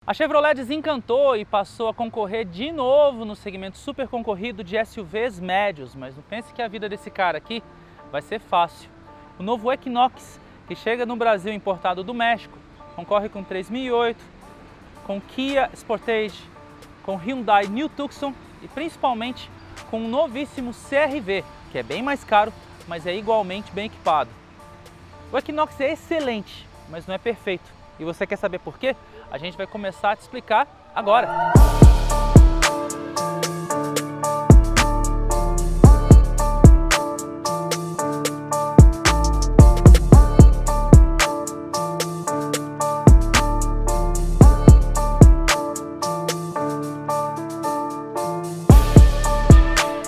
A Chevrolet desencantou e passou a concorrer de novo no segmento super concorrido de SUVs médios, mas não pense que a vida desse cara aqui vai ser fácil. O novo Equinox, que chega no Brasil importado do México, concorre com 3008, com Kia Sportage, com Hyundai New Tucson e principalmente com um novíssimo CR-V, que é bem mais caro, mas é igualmente bem equipado. O Equinox é excelente, mas não é perfeito. E você quer saber por quê? A gente vai começar a te explicar agora.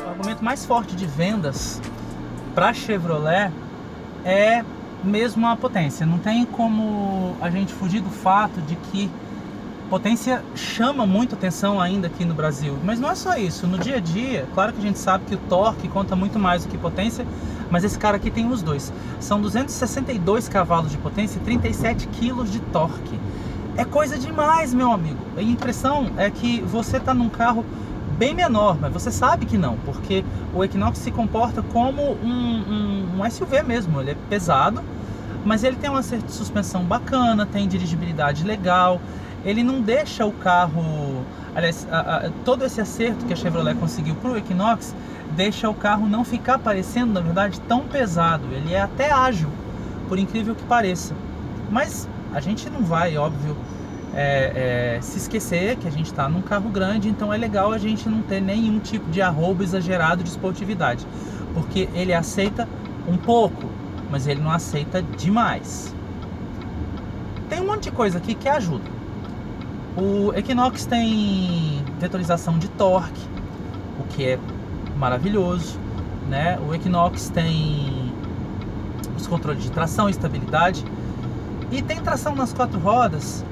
O argumento mais forte de vendas para a Chevrolet é mesmo a potência. Não tem como a gente fugir do fato de que potência chama muito atenção ainda aqui no Brasil. Mas não é só isso. No dia a dia, claro que a gente sabe que o torque conta muito mais do que potência, mas esse cara aqui tem os dois. São 262 cavalos de potência e 37 kg de torque. É coisa demais, meu amigo. A impressão é que você está num carro bem menor, mas você sabe que não, porque o Equinox se comporta como um SUV mesmo. Ele é pesado, mas ele tem um acerto de suspensão bacana, tem dirigibilidade legal, ele não deixa o carro... Aliás, todo esse acerto que a Chevrolet conseguiu para o Equinox deixa o carro não ficar parecendo, na verdade, tão pesado. Ele é até ágil, por incrível que pareça. Mas a gente não vai, óbvio, se esquecer que a gente está num carro grande, então é legal a gente não ter nenhum tipo de arrobo exagerado de esportividade, porque ele aceita um pouco, mas ele não aceita demais. Tem um monte de coisa aqui que ajuda. O Equinox tem vetorização de torque, o que é maravilhoso, né? O Equinox tem os controles de tração e estabilidade, e tem tração nas quatro rodas,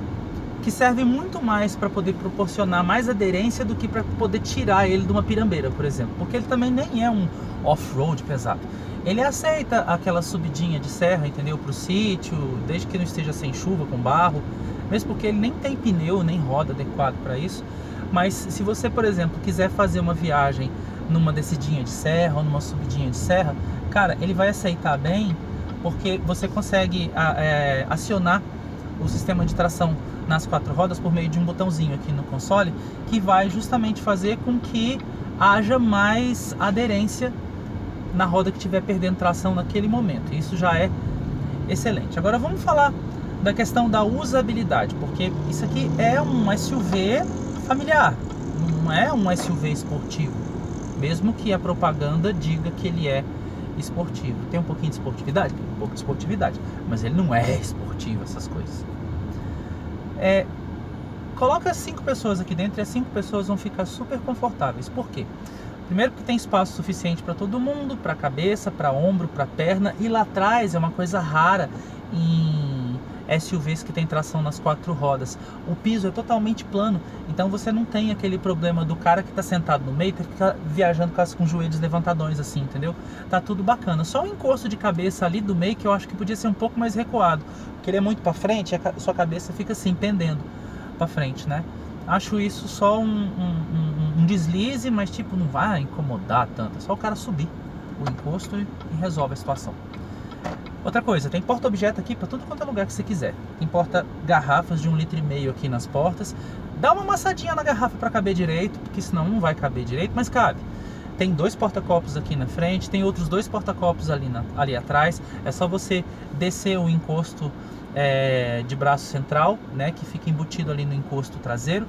que serve muito mais para poder proporcionar mais aderência do que para poder tirar ele de uma pirambeira, por exemplo, porque ele também nem é um off-road pesado. Ele aceita aquela subidinha de serra, entendeu? Para o sítio, desde que não esteja sem chuva, com barro, mesmo porque ele nem tem pneu, nem roda adequado para isso. Mas se você, por exemplo, quiser fazer uma viagem numa descidinha de serra ou numa subidinha de serra, cara, ele vai aceitar bem, porque você consegue acionar o sistema de tração nas quatro rodas por meio de um botãozinho aqui no console, que vai justamente fazer com que haja mais aderência na roda que estiver perdendo tração naquele momento. Isso já é excelente. Agora vamos falar da questão da usabilidade, porque isso aqui é um SUV familiar, não é um SUV esportivo, mesmo que a propaganda diga que ele é esportivo. Tem um pouquinho de esportividade? Tem um pouco de esportividade, mas ele não é esportivo, essas coisas. Coloca 5 pessoas aqui dentro e as 5 pessoas vão ficar super confortáveis. Por quê? Primeiro que tem espaço suficiente para todo mundo, para cabeça, para ombro, para perna, e lá atrás é uma coisa rara em SUVs que tem tração nas quatro rodas. O piso é totalmente plano, então você não tem aquele problema do cara que está sentado no meio ter que ficar viajando com os joelhos levantadões assim, entendeu? Tá tudo bacana. Só o encosto de cabeça ali do meio que eu acho que podia ser um pouco mais recuado, porque ele é muito para frente e a sua cabeça fica assim, pendendo para frente, né? Acho isso só um deslize, mas tipo, não vai incomodar tanto. É só o cara subir o encosto e resolve a situação. Outra coisa, tem porta-objeto aqui para tudo quanto é lugar que você quiser. Tem porta-garrafas de 1,5 litro aqui nas portas. Dá uma amassadinha na garrafa para caber direito, porque senão não vai caber direito, mas cabe. Tem 2 porta-copos aqui na frente, tem outros 2 porta-copos ali atrás. É só você descer o encosto de braço central, né, que fica embutido ali no encosto traseiro.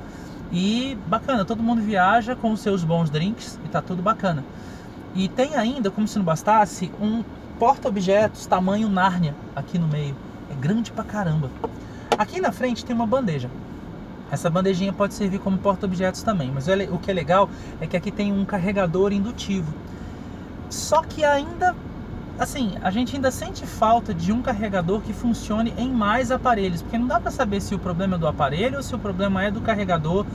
E bacana, todo mundo viaja com os seus bons drinks e tá tudo bacana. E tem ainda, como se não bastasse, um porta-objetos tamanho Nárnia aqui no meio. É grande pra caramba. Aqui na frente tem uma bandeja. Essa bandejinha pode servir como porta-objetos também, mas o que é legal é que aqui tem um carregador indutivo. Só que ainda, assim, a gente ainda sente falta de um carregador que funcione em mais aparelhos, porque não dá para saber se o problema é do aparelho ou se o problema é do carregador.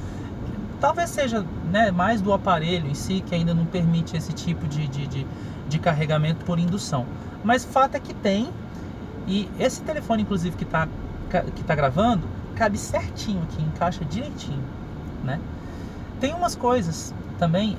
Talvez seja, né, mais do aparelho em si, que ainda não permite esse tipo de carregamento por indução. Mas o fato é que tem, e esse telefone, inclusive, que tá gravando, cabe certinho aqui, encaixa direitinho, né? Tem umas coisas também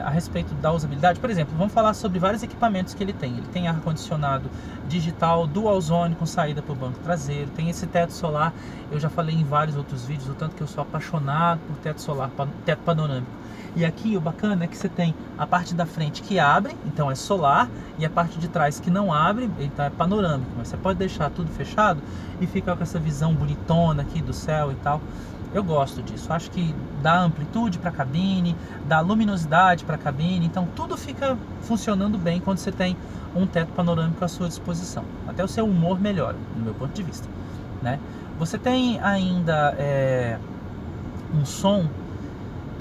a respeito da usabilidade. Por exemplo, vamos falar sobre vários equipamentos que ele tem. Ele tem ar-condicionado digital, dual zone com saída para o banco traseiro, tem esse teto solar. Eu já falei em vários outros vídeos o tanto que eu sou apaixonado por teto solar, teto panorâmico. E aqui o bacana é que você tem a parte da frente que abre, então é solar, e a parte de trás que não abre, então é panorâmico. Mas você pode deixar tudo fechado e fica com essa visão bonitona aqui do céu e tal. Eu gosto disso, acho que dá amplitude para a cabine, dá luminosidade para a cabine, então tudo fica funcionando bem quando você tem um teto panorâmico à sua disposição. Até o seu humor melhora, no meu ponto de vista, né? Você tem ainda um som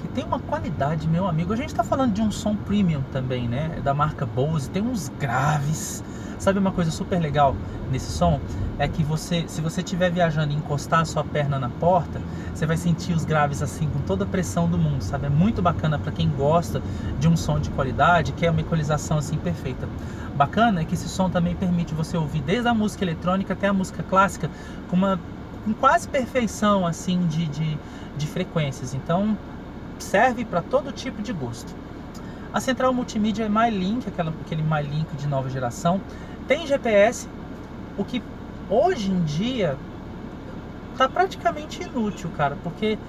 que tem uma qualidade, meu amigo. A gente está falando de um som premium também, né? Da marca Bose, tem uns graves. Sabe uma coisa super legal nesse som? É que se você estiver viajando e encostar a sua perna na porta, você vai sentir os graves assim com toda a pressão do mundo, sabe? É muito bacana para quem gosta de um som de qualidade, que é uma equalização assim perfeita. Bacana é que esse som também permite você ouvir desde a música eletrônica até a música clássica com quase perfeição assim de frequências. Então serve para todo tipo de gosto. A central multimídia é MyLink, aquele MyLink de nova geração. Tem GPS, o que hoje em dia tá praticamente inútil, cara, porque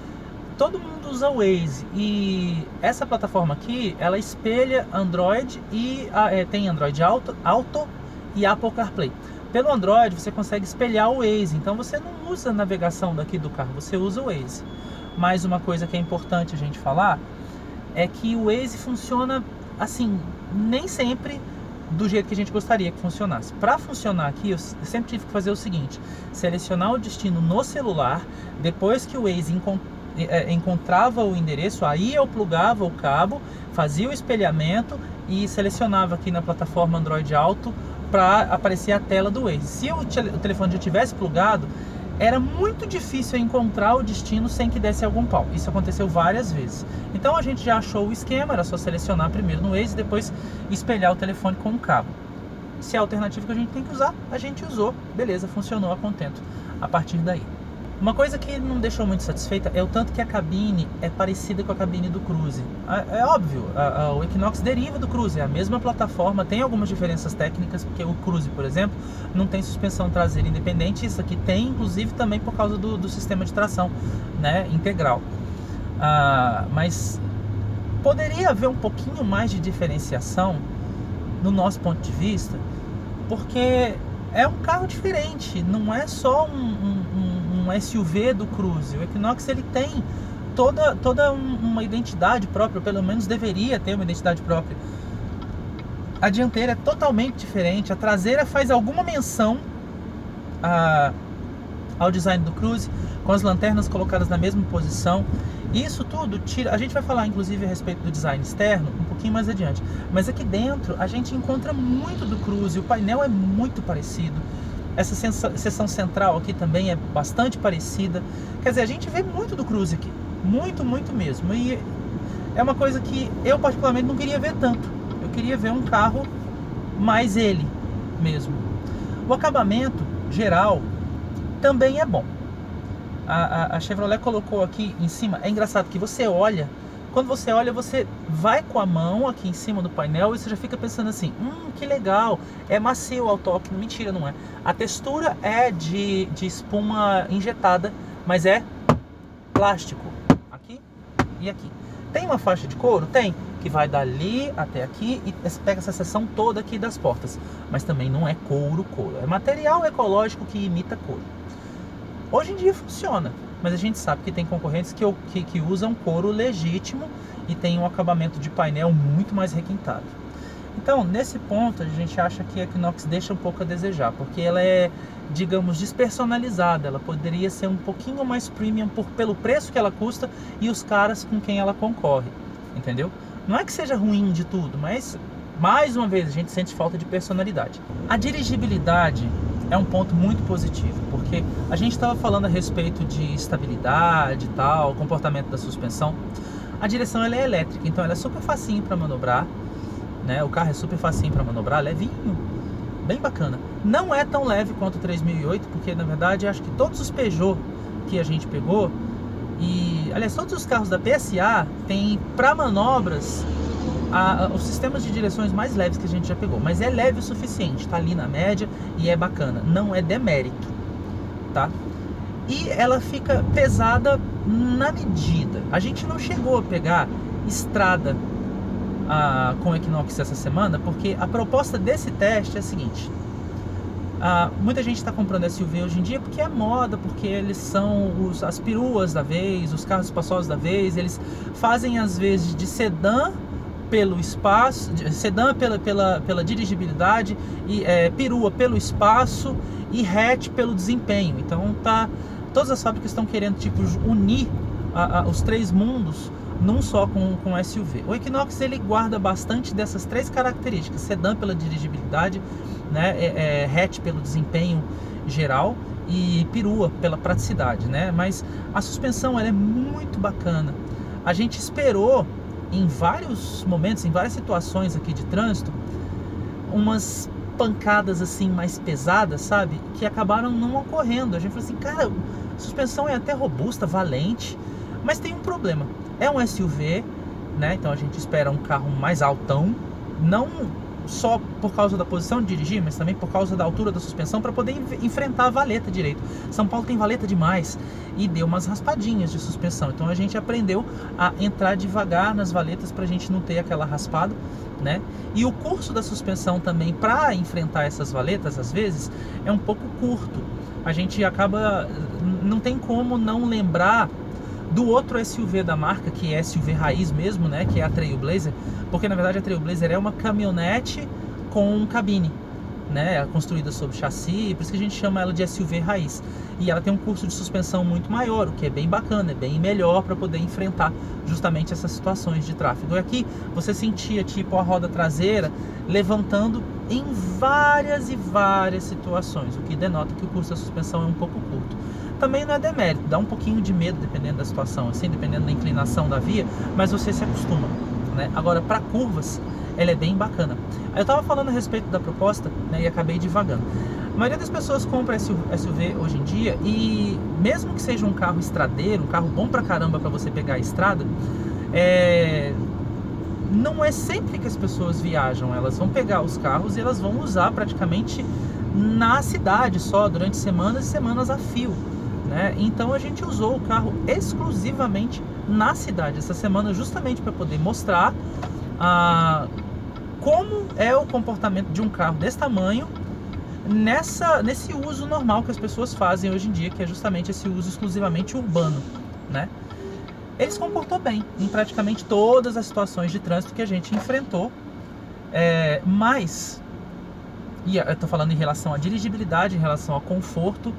todo mundo usa o Waze e essa plataforma aqui, ela espelha Android e tem Android Auto e Apple CarPlay. Pelo Android você consegue espelhar o Waze, então você não usa a navegação daqui do carro, você usa o Waze. Mas uma coisa que é importante a gente falar é que o Waze funciona assim, nem sempre do jeito que a gente gostaria que funcionasse. Para funcionar aqui, eu sempre tive que fazer o seguinte: selecionar o destino no celular, depois que o Waze encontrava o endereço, aí eu plugava o cabo, fazia o espelhamento e selecionava aqui na plataforma Android Auto para aparecer a tela do Waze. Se o telefone já tivesse plugado, era muito difícil encontrar o destino sem que desse algum pau. Isso aconteceu várias vezes. Então a gente já achou o esquema, era só selecionar primeiro no Waze e depois espelhar o telefone com um cabo. Se é a alternativa que a gente tem que usar, a gente usou. Beleza, funcionou a contento a partir daí. Uma coisa que não deixou muito satisfeita é o tanto que a cabine é parecida com a cabine do Cruze. É óbvio, o Equinox deriva do Cruze, é a mesma plataforma, tem algumas diferenças técnicas, porque o Cruze, por exemplo, não tem suspensão traseira independente, isso aqui tem, inclusive, também por causa do sistema de tração, né, integral. Mas poderia haver um pouquinho mais de diferenciação, no nosso ponto de vista, porque é um carro diferente, não é só um SUV do Cruze. O Equinox ele tem toda uma identidade própria, pelo menos deveria ter uma identidade própria. A dianteira é totalmente diferente, a traseira faz alguma menção ao design do Cruze, com as lanternas colocadas na mesma posição. Isso tudo tira, a gente vai falar inclusive a respeito do design externo um pouquinho mais adiante, mas aqui dentro a gente encontra muito do Cruze, o painel é muito parecido. Essa seção central aqui também é bastante parecida. Quer dizer, a gente vê muito do Cruze aqui. Muito, muito mesmo. E é uma coisa que eu particularmente não queria ver tanto. Eu queria ver um carro mais ele mesmo. O acabamento geral também é bom. A Chevrolet colocou aqui em cima. É engraçado que você olha. Quando você olha, você vai com a mão aqui em cima do painel e você já fica pensando assim, que legal, é macio ao toque. Mentira, não é. A textura é de espuma injetada, mas é plástico, aqui e aqui. Tem uma faixa de couro? Tem, que vai dali até aqui e pega essa seção toda aqui das portas. Mas também não é couro. É material ecológico que imita couro. Hoje em dia funciona. Mas a gente sabe que tem concorrentes que usam couro legítimo e tem um acabamento de painel muito mais requintado. Então, nesse ponto, a gente acha que a Equinox deixa um pouco a desejar, porque ela é, digamos, despersonalizada. Ela poderia ser um pouquinho mais premium pelo preço que ela custa e os caras com quem ela concorre, entendeu? Não é que seja ruim de tudo, mas, mais uma vez, a gente sente falta de personalidade. A dirigibilidade é um ponto muito positivo, porque a gente estava falando a respeito de estabilidade e tal, comportamento da suspensão. A direção ela é elétrica, então ela é super facinho para manobrar, né? O carro é super facinho para manobrar, levinho, bem bacana. Não é tão leve quanto o 3008, porque na verdade acho que todos os Peugeot que a gente pegou, e aliás, todos os carros da PSA tem para manobras os sistemas de direções mais leves que a gente já pegou, mas é leve o suficiente, tá ali na média e é bacana, não é demérito, tá? E ela fica pesada na medida. A gente não chegou a pegar estrada com o Equinox essa semana, porque a proposta desse teste é a seguinte: muita gente está comprando SUV hoje em dia porque é moda, porque eles são as peruas da vez, os carros espaçosos da vez. Eles fazem às vezes de sedã pelo espaço, sedã pela dirigibilidade, e perua pelo espaço e hatch pelo desempenho. Então todas as fábricas estão querendo tipo unir os três mundos num só com SUV. O Equinox ele guarda bastante dessas três características: sedã pela dirigibilidade, né, hatch pelo desempenho geral e perua pela praticidade, né? Mas a suspensão ela é muito bacana. A gente esperou em vários momentos, em várias situações aqui de trânsito, umas pancadas assim mais pesadas, sabe? Que acabaram não ocorrendo. A gente falou assim, cara, a suspensão é até robusta, valente, mas tem um problema. É um SUV, né? Então a gente espera um carro mais altão, não só por causa da posição de dirigir, mas também por causa da altura da suspensão, para poder enfrentar a valeta direito. São Paulo tem valeta demais e deu umas raspadinhas de suspensão, então a gente aprendeu a entrar devagar nas valetas para a gente não ter aquela raspada, né? E o curso da suspensão também para enfrentar essas valetas às vezes é um pouco curto. A gente acaba, não tem como não lembrar do outro SUV da marca, que é SUV raiz mesmo, né, que é a Trailblazer, porque na verdade a Trailblazer é uma caminhonete com cabine, né, construída sob chassi, por isso que a gente chama ela de SUV raiz. E ela tem um curso de suspensão muito maior, o que é bem bacana, é bem melhor para poder enfrentar justamente essas situações de tráfego. E aqui você sentia tipo a roda traseira levantando em várias e várias situações, o que denota que o curso da suspensão é um pouco curto. Também não é demérito, dá um pouquinho de medo dependendo da situação, assim, dependendo da inclinação da via, mas você se acostuma, né? Agora, para curvas, ela é bem bacana. Eu estava falando a respeito da proposta, né, e acabei divagando. A maioria das pessoas compra SUV hoje em dia, e mesmo que seja um carro estradeiro, um carro bom pra caramba para você pegar a estrada, não é sempre que as pessoas viajam. Elas vão pegar os carros e elas vão usar praticamente na cidade só, durante semanas e semanas a fio, né? Então a gente usou o carro exclusivamente na cidade essa semana, justamente para poder mostrar como é o comportamento de um carro desse tamanho nesse uso normal que as pessoas fazem hoje em dia, que é justamente esse uso exclusivamente urbano, né? Ele se comportou bem em praticamente todas as situações de trânsito que a gente enfrentou, mas, e eu estou falando em relação à dirigibilidade, em relação ao conforto,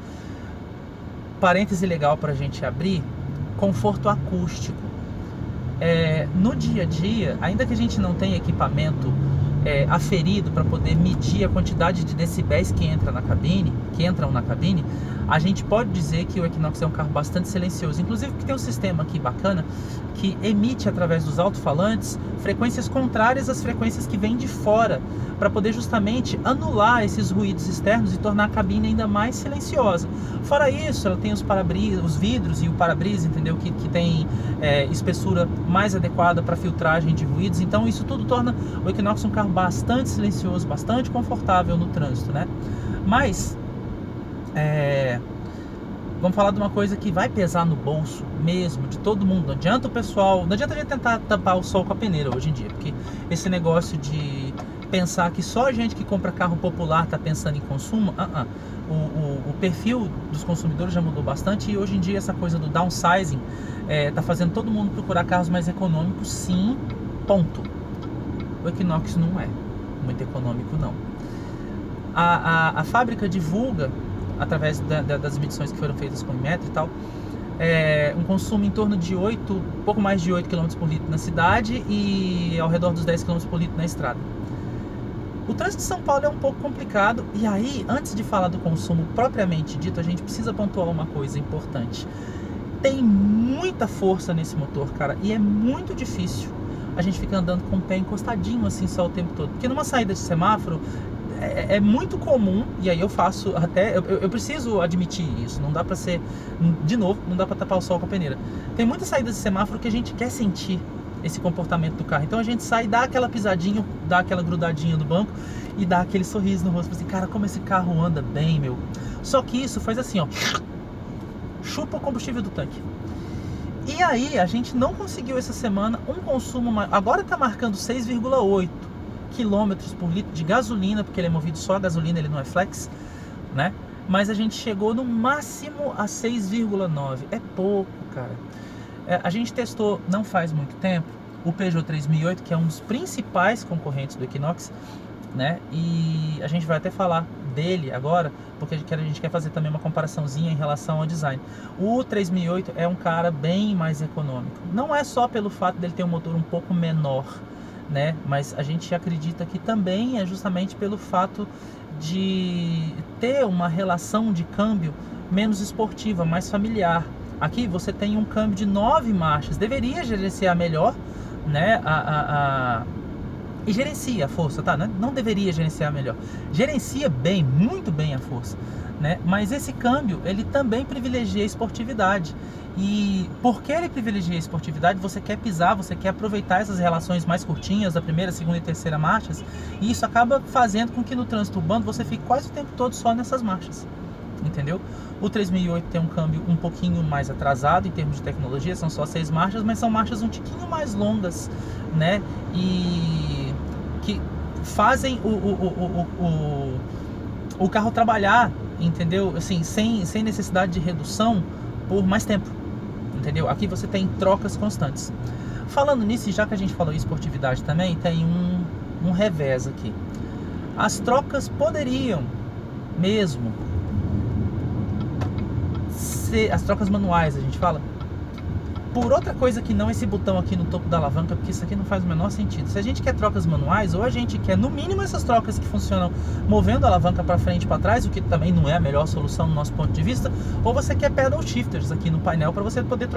parêntese legal para a gente abrir, conforto acústico. No dia a dia, ainda que a gente não tenha equipamento aferido para poder medir a quantidade de decibéis que entram na cabine, a gente pode dizer que o Equinox é um carro bastante silencioso, inclusive porque tem um sistema aqui bacana que emite através dos alto-falantes frequências contrárias às frequências que vêm de fora, para poder justamente anular esses ruídos externos e tornar a cabine ainda mais silenciosa. Fora isso, ela tem os vidros e o para-brisa, entendeu? Que tem espessura mais adequada para filtragem de ruídos. Então isso tudo torna o Equinox um carro bastante silencioso, bastante confortável no trânsito, né? Mas vamos falar de uma coisa que vai pesar no bolso mesmo de todo mundo. Não adianta a gente tentar tampar o sol com a peneira hoje em dia, porque esse negócio de pensar que só a gente que compra carro popular está pensando em consumo, o perfil dos consumidores já mudou bastante, e hoje em dia essa coisa do downsizing está fazendo todo mundo procurar carros mais econômicos, sim, ponto. O Equinox não é muito econômico, não. A fábrica divulga, através das medições que foram feitas com o Inmetro e tal, um consumo em torno de pouco mais de 8 km por litro na cidade e ao redor dos 10 km por litro na estrada. O trânsito de São Paulo é um pouco complicado, e aí, antes de falar do consumo propriamente dito, a gente precisa pontuar uma coisa importante. Tem muita força nesse motor, cara, e é muito difícil a gente ficar andando com o pé encostadinho assim só o tempo todo, porque numa saída de semáforo é muito comum, e aí eu faço até, eu preciso admitir isso, não dá pra ser, de novo, não dá pra tapar o sol com a peneira. Tem muitas saídas de semáforo que a gente quer sentir esse comportamento do carro, então a gente sai, dá aquela pisadinha, dá aquela grudadinha no banco e dá aquele sorriso no rosto, assim, cara, como esse carro anda bem, meu. Só que isso faz assim, ó, chupa o combustível do tanque. E aí a gente não conseguiu essa semana um consumo, agora tá marcando 6,8 quilômetros por litro de gasolina, porque ele é movido só a gasolina, ele não é flex, né? Mas a gente chegou no máximo a 6,9. É pouco, cara. A gente testou não faz muito tempo o Peugeot 3008, que é um dos principais concorrentes do Equinox, né? E a gente vai até falar dele agora, porque a gente quer fazer também uma comparaçãozinha em relação ao design. O 3008 é um cara bem mais econômico. Não é só pelo fato dele ter um motor um pouco menor, né? Mas a gente acredita que também é justamente pelo fato de ter uma relação de câmbio menos esportiva, mais familiar. Aqui você tem um câmbio de 9 marchas, deveria gerenciar melhor, né? E gerencia a força, tá? Não deveria gerenciar melhor. Gerencia bem, muito bem a força, né? Mas esse câmbio, ele também privilegia a esportividade. E porque ele privilegia a esportividade, você quer pisar, você quer aproveitar essas relações mais curtinhas da primeira, segunda e terceira marchas, e isso acaba fazendo com que no trânsito urbano você fique quase o tempo todo só nessas marchas, entendeu? O 3008 tem um câmbio um pouquinho mais atrasado em termos de tecnologia, são só 6 marchas, mas são marchas um tiquinho mais longas, né? E que fazem o carro trabalhar, entendeu? Assim, sem necessidade de redução por mais tempo, entendeu? Aqui você tem trocas constantes. Falando nisso, e já que a gente falou em esportividade também, tem um revés aqui. As trocas poderiam mesmo ser, as trocas manuais, a gente fala, por outra coisa que não esse botão aqui no topo da alavanca, porque isso aqui não faz o menor sentido. Se a gente quer trocas manuais, ou a gente quer no mínimo essas trocas que funcionam movendo a alavanca para frente e para trás, o que também não é a melhor solução no nosso ponto de vista, ou você quer pedal shifters aqui no painel para você poder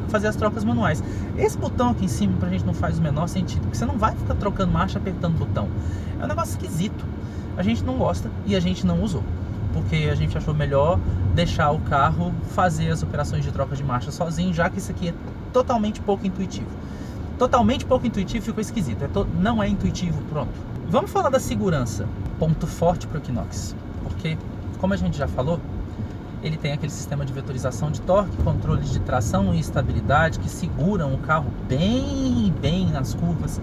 fazer as trocas manuais. Esse botão aqui em cima pra gente não faz o menor sentido, porque você não vai ficar trocando marcha apertando o botão. É um negócio esquisito. A gente não gosta e a gente não usou, porque a gente achou melhor deixar o carro fazer as operações de troca de marcha sozinho, já que isso aqui é totalmente pouco intuitivo. Totalmente pouco intuitivo ficou esquisito, não é intuitivo, pronto. Vamos falar da segurança, ponto forte para o Equinox, porque, como a gente já falou, ele tem aquele sistema de vetorização de torque, controles de tração e estabilidade que seguram o carro bem nas curvas,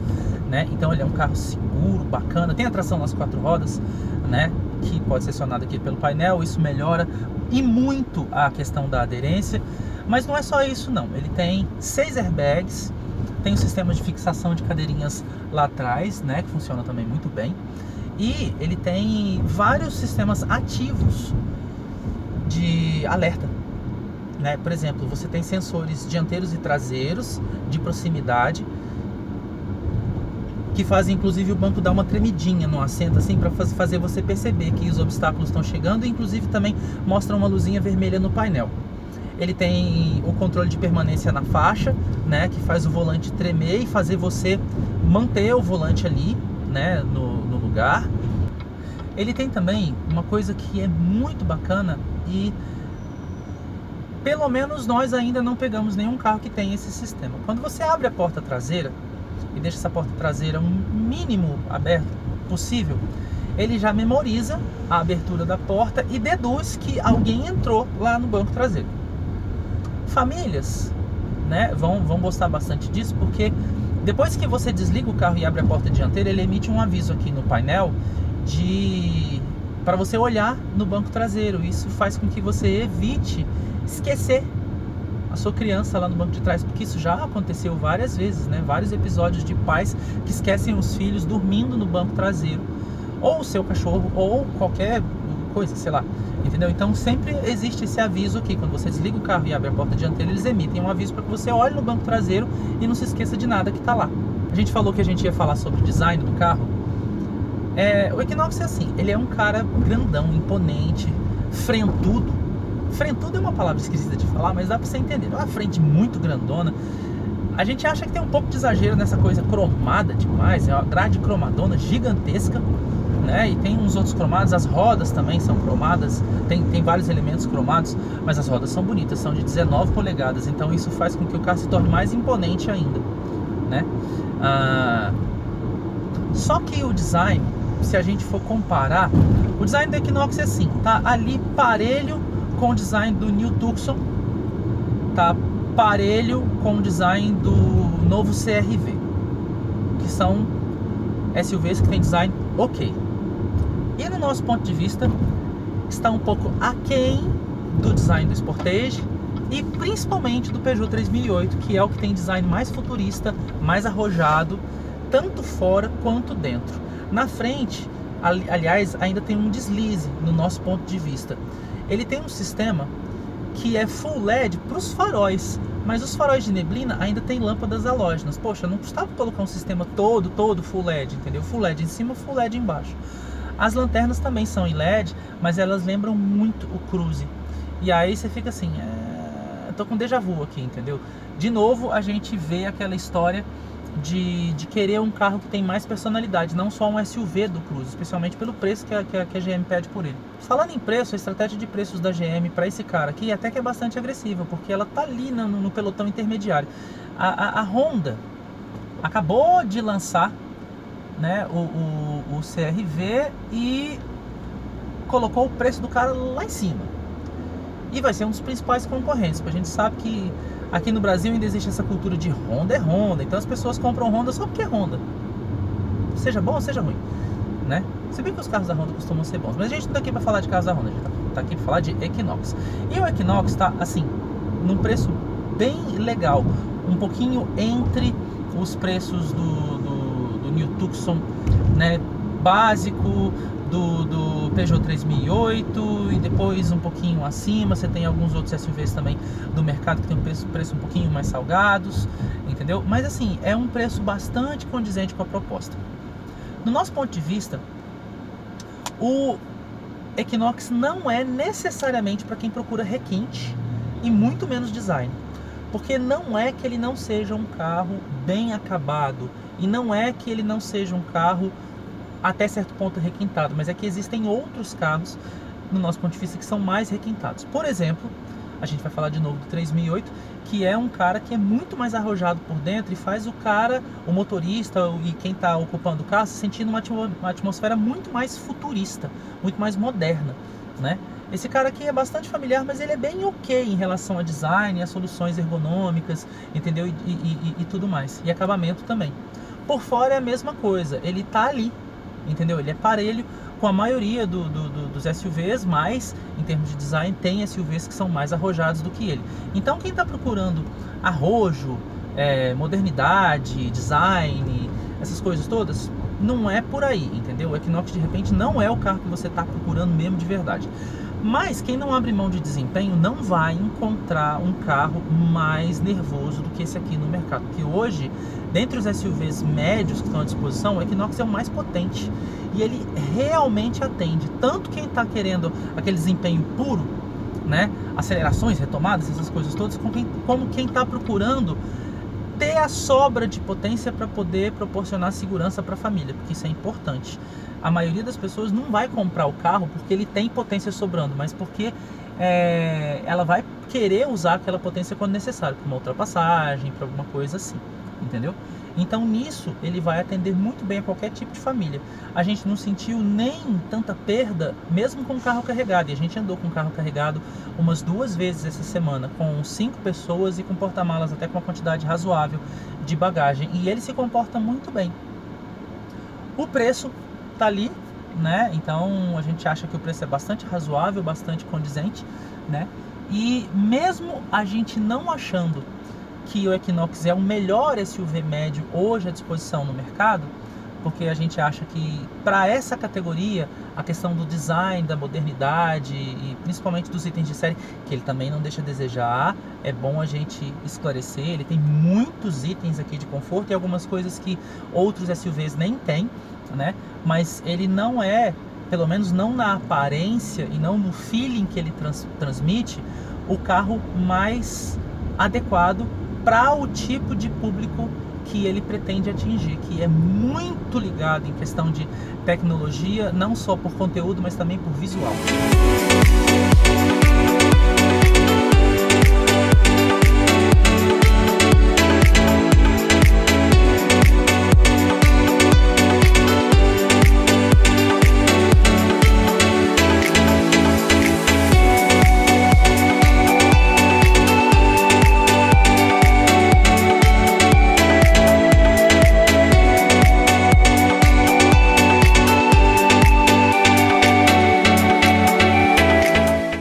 né? Então ele é um carro seguro, bacana, tem a tração nas 4 rodas, né? Que pode ser acionado aqui pelo painel, isso melhora e muito a questão da aderência. Mas não é só isso não, ele tem 6 airbags, tem um sistema de fixação de cadeirinhas lá atrás, né, que funciona também muito bem. E ele tem vários sistemas ativos de alerta, né? Por exemplo, você tem sensores dianteiros e traseiros de proximidade, que fazem inclusive o banco dar uma tremidinha no assento, assim, para fazer você perceber que os obstáculos estão chegando, e inclusive também mostra uma luzinha vermelha no painel. Ele tem o controle de permanência na faixa, né, que faz o volante tremer e fazer você manter o volante ali, né, no lugar. Ele tem também uma coisa que é muito bacana, e pelo menos nós ainda não pegamos nenhum carro que tem esse sistema. Quando você abre a porta traseira e deixa essa porta traseira um mínimo aberto possível, ele já memoriza a abertura da porta e deduz que alguém entrou lá no banco traseiro. Famílias, né, vão gostar bastante disso, porque depois que você desliga o carro e abre a porta dianteira, ele emite um aviso aqui no painel para você olhar no banco traseiro. Isso faz com que você evite esquecer a sua criança lá no banco de trás, porque isso já aconteceu várias vezes, né? Vários episódios de pais que esquecem os filhos dormindo no banco traseiro, ou o seu cachorro, ou qualquer coisa, sei lá, entendeu? Então sempre existe esse aviso aqui. Quando você desliga o carro e abre a porta dianteira, eles emitem um aviso para que você olhe no banco traseiro e não se esqueça de nada que está lá. A gente falou que a gente ia falar sobre o design do carro. O Equinox é assim, ele é um cara grandão, imponente, frentudo. Frentudo é uma palavra esquisita de falar, mas dá pra você entender. É uma frente muito grandona. A gente acha que tem um pouco de exagero nessa coisa cromada demais. É uma grade cromadona gigantesca, né? E tem uns outros cromados, as rodas também são cromadas, tem vários elementos cromados, mas as rodas são bonitas, são de 19 polegadas, então isso faz com que o carro se torne mais imponente ainda, né? Só que o design, se a gente for comparar, o design do Equinox é assim, tá ali parelho com o design do New Tucson, tá parelho com o design do novo CR-V, que são SUVs que tem design ok. E no nosso ponto de vista, está um pouco aquém do design do Sportage e principalmente do Peugeot 3008, que é o que tem design mais futurista, mais arrojado, tanto fora quanto dentro. Na frente, aliás, ainda tem um deslize no nosso ponto de vista. Ele tem um sistema que é full LED para os faróis, mas os faróis de neblina ainda tem lâmpadas halógenas. Poxa, não custava colocar um sistema todo full LED, entendeu? Full LED em cima, full LED embaixo. As lanternas também são em LED, mas elas lembram muito o Cruze. E aí você fica assim, tô com déjà vu aqui, entendeu? De novo a gente vê aquela história de querer um carro que tem mais personalidade, não só um SUV do Cruze, especialmente pelo preço que a GM pede por ele. Falando em preço, a estratégia de preços da GM para esse cara aqui até que é bastante agressiva, porque ela tá ali no pelotão intermediário. A Honda acabou de lançar, né, o CR-V e colocou o preço do cara lá em cima. E vai ser um dos principais concorrentes, porque a gente sabe que aqui no Brasil ainda existe essa cultura de Honda é Honda, então as pessoas compram Honda só porque é Honda, seja bom ou seja ruim, né? Se bem que os carros da Honda costumam ser bons, mas a gente não tá aqui para falar de carros da Honda, a gente tá aqui para falar de Equinox. E o Equinox tá assim, num preço bem legal, um pouquinho entre os preços do New Tucson, né, básico, do Peugeot 3008 e depois um pouquinho acima você tem alguns outros SUVs também do mercado que tem um preço um pouquinho mais salgados, entendeu? Mas assim, é um preço bastante condizente com a proposta. No nosso ponto de vista, o Equinox não é necessariamente para quem procura requinte e muito menos design, porque não é que ele não seja um carro bem acabado e não é que ele não seja um carro até certo ponto requintado, mas é que existem outros carros no nosso ponto de vista que são mais requintados. Por exemplo, a gente vai falar de novo do 3008, que é um cara que é muito mais arrojado por dentro e faz o cara, o motorista e quem está ocupando o carro se sentir numa atmosfera muito mais futurista, muito mais moderna, né? Esse cara aqui é bastante familiar, mas ele é bem ok em relação a design, a soluções ergonômicas, entendeu? E tudo mais, e acabamento também. Por fora é a mesma coisa, ele tá ali, entendeu? Ele é parelho com a maioria dos SUVs, mas em termos de design tem SUVs que são mais arrojados do que ele. Então quem está procurando arrojo, modernidade, design, essas coisas todas, não é por aí, entendeu? O Equinox de repente não é o carro que você está procurando mesmo de verdade. Mas quem não abre mão de desempenho não vai encontrar um carro mais nervoso do que esse aqui no mercado. Porque hoje, dentre os SUVs médios que estão à disposição, o Equinox é o mais potente. E ele realmente atende tanto quem está querendo aquele desempenho puro, né? Acelerações, retomadas, essas coisas todas, como quem está procurando ter a sobra de potência para poder proporcionar segurança para a família, porque isso é importante. A maioria das pessoas não vai comprar o carro porque ele tem potência sobrando, mas porque ela vai querer usar aquela potência quando necessário, para uma ultrapassagem, para alguma coisa assim, entendeu? Então nisso ele vai atender muito bem a qualquer tipo de família. A gente não sentiu nem tanta perda, mesmo com o carro carregado, e a gente andou com o carro carregado umas 2 vezes essa semana, com 5 pessoas e com porta-malas até com uma quantidade razoável de bagagem, e ele se comporta muito bem. O preço tá ali, né? Então a gente acha que o preço é bastante razoável, bastante condizente, né? E mesmo a gente não achando que o Equinox é o melhor SUV médio hoje à disposição no mercado, porque a gente acha que para essa categoria a questão do design, da modernidade e principalmente dos itens de série, que ele também não deixa a desejar, é bom a gente esclarecer, ele tem muitos itens aqui de conforto e algumas coisas que outros SUVs nem têm, né? Mas ele não é, pelo menos não na aparência e não no feeling que ele transmite, o carro mais adequado para o tipo de público que ele pretende atingir, que é muito ligado em questão de tecnologia, não só por conteúdo, mas também por visual.